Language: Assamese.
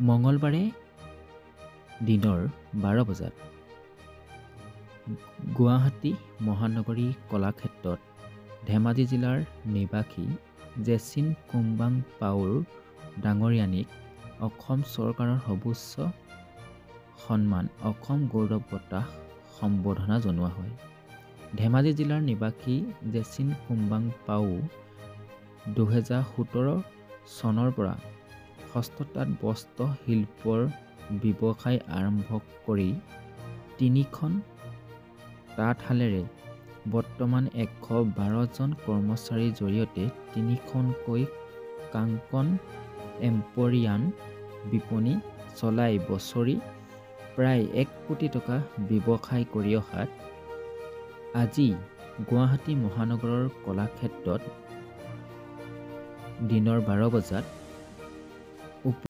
মঙলবাৰে দিনৰ 12 বজাত গুৱাহাটী মহানগৰী কলাক্ষেত্ৰত ধেমাজি জিলাৰ নিবাসী জেচিন কুম্বাং পাউৰ ডাঙৰীয়ানীক অসম চৰকাৰৰ সৰ্বোচ্চ সন্মান অসম গৌৰৱ বঁটা সম্বৰ্ধনা জনোৱা হয়। ধেমাজি জিলাৰ নিবাসী জেচিন কুম্বাং পাউ 2017 চনৰ পৰা হস্ততাঁত বস্ত্ৰ শিল্পৰ ব্যৱসায় আৰম্ভ কৰি 3খন তাঁতশালেৰে বৰ্তমান 112 জন কৰ্মচাৰীৰ জৰিয়তে 3খনকৈ কাংকন এম্পৰিয়ান বিপণী চলাই বছৰি প্ৰায় 1 কোটি টকা ব্যৱসায় কৰি অহাত আজি গুৱাহাটী মহানগৰৰ কলাক্ষেত্ৰত দিনৰ 12 বজাত